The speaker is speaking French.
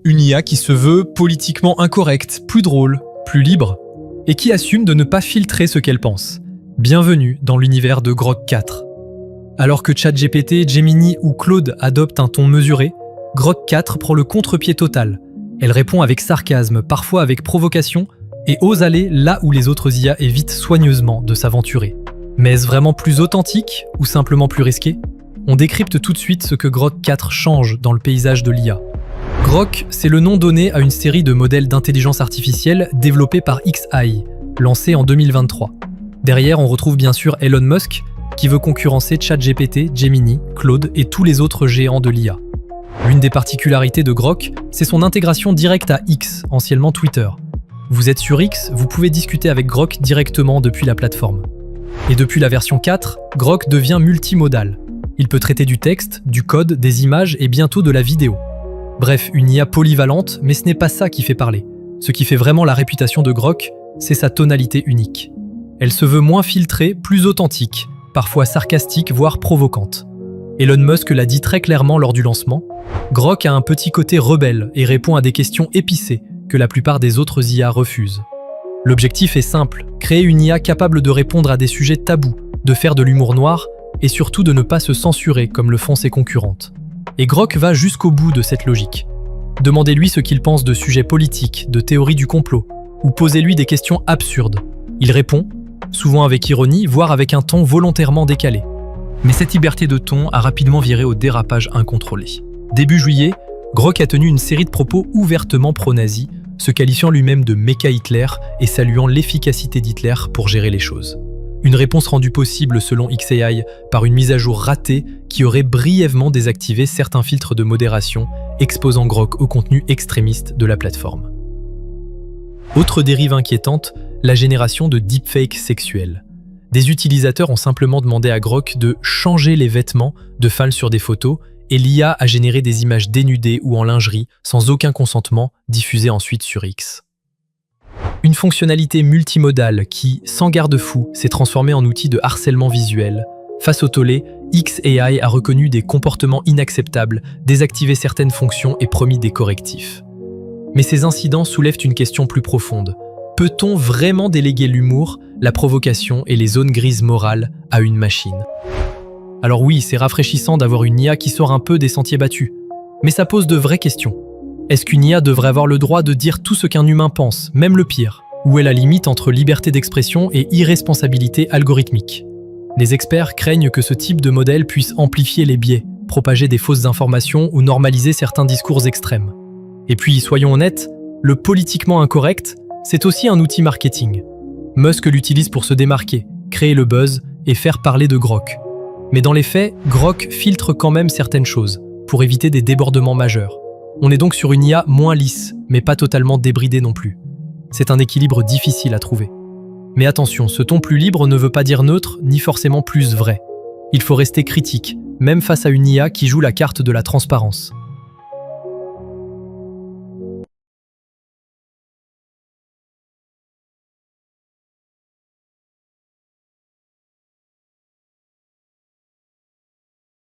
Une IA qui se veut politiquement incorrecte, plus drôle, plus libre, et qui assume de ne pas filtrer ce qu'elle pense. Bienvenue dans l'univers de Grok 4. Alors que ChatGPT, Gemini ou Claude adoptent un ton mesuré, Grok 4 prend le contre-pied total. Elle répond avec sarcasme, parfois avec provocation, et ose aller là où les autres IA évitent soigneusement de s'aventurer. Mais est-ce vraiment plus authentique ou simplement plus risqué? On décrypte tout de suite ce que Grok 4 change dans le paysage de l'IA. Grok, c'est le nom donné à une série de modèles d'intelligence artificielle développés par xAI, lancée en 2023. Derrière, on retrouve bien sûr Elon Musk, qui veut concurrencer ChatGPT, Gemini, Claude et tous les autres géants de l'IA. L'une des particularités de Grok, c'est son intégration directe à X, anciennement Twitter. Vous êtes sur X, vous pouvez discuter avec Grok directement depuis la plateforme. Et depuis la version 4, Grok devient multimodal. Il peut traiter du texte, du code, des images et bientôt de la vidéo. Bref, une IA polyvalente, mais ce n'est pas ça qui fait parler. Ce qui fait vraiment la réputation de Grok, c'est sa tonalité unique. Elle se veut moins filtrée, plus authentique, parfois sarcastique, voire provocante. Elon Musk l'a dit très clairement lors du lancement, Grok a un petit côté rebelle et répond à des questions épicées que la plupart des autres IA refusent. L'objectif est simple, créer une IA capable de répondre à des sujets tabous, de faire de l'humour noir et surtout de ne pas se censurer comme le font ses concurrentes. Et Grok va jusqu'au bout de cette logique. Demandez-lui ce qu'il pense de sujets politiques, de théories du complot, ou posez-lui des questions absurdes. Il répond, souvent avec ironie, voire avec un ton volontairement décalé. Mais cette liberté de ton a rapidement viré au dérapage incontrôlé. Début juillet, Grok a tenu une série de propos ouvertement pro-nazis, se qualifiant lui-même de méca Hitler et saluant l'efficacité d'Hitler pour gérer les choses. Une réponse rendue possible selon xAI par une mise à jour ratée qui aurait brièvement désactivé certains filtres de modération, exposant Grok au contenu extrémiste de la plateforme. Autre dérive inquiétante, la génération de deepfakes sexuels. Des utilisateurs ont simplement demandé à Grok de changer les vêtements de Fall sur des photos et l'IA a généré des images dénudées ou en lingerie sans aucun consentement, diffusées ensuite sur X. Une fonctionnalité multimodale qui, sans garde-fou, s'est transformée en outil de harcèlement visuel. Face au tollé, xAI a reconnu des comportements inacceptables, désactivé certaines fonctions et promis des correctifs. Mais ces incidents soulèvent une question plus profonde. Peut-on vraiment déléguer l'humour, la provocation et les zones grises morales à une machine? Alors oui, c'est rafraîchissant d'avoir une IA qui sort un peu des sentiers battus. Mais ça pose de vraies questions. Est-ce qu'une IA devrait avoir le droit de dire tout ce qu'un humain pense, même le pire? Où est la limite entre liberté d'expression et irresponsabilité algorithmique? Les experts craignent que ce type de modèle puisse amplifier les biais, propager des fausses informations ou normaliser certains discours extrêmes. Et puis, soyons honnêtes, le politiquement incorrect, c'est aussi un outil marketing. Musk l'utilise pour se démarquer, créer le buzz et faire parler de Grok. Mais dans les faits, Grok filtre quand même certaines choses, pour éviter des débordements majeurs. On est donc sur une IA moins lisse, mais pas totalement débridée non plus. C'est un équilibre difficile à trouver. Mais attention, ce ton plus libre ne veut pas dire neutre, ni forcément plus vrai. Il faut rester critique, même face à une IA qui joue la carte de la transparence.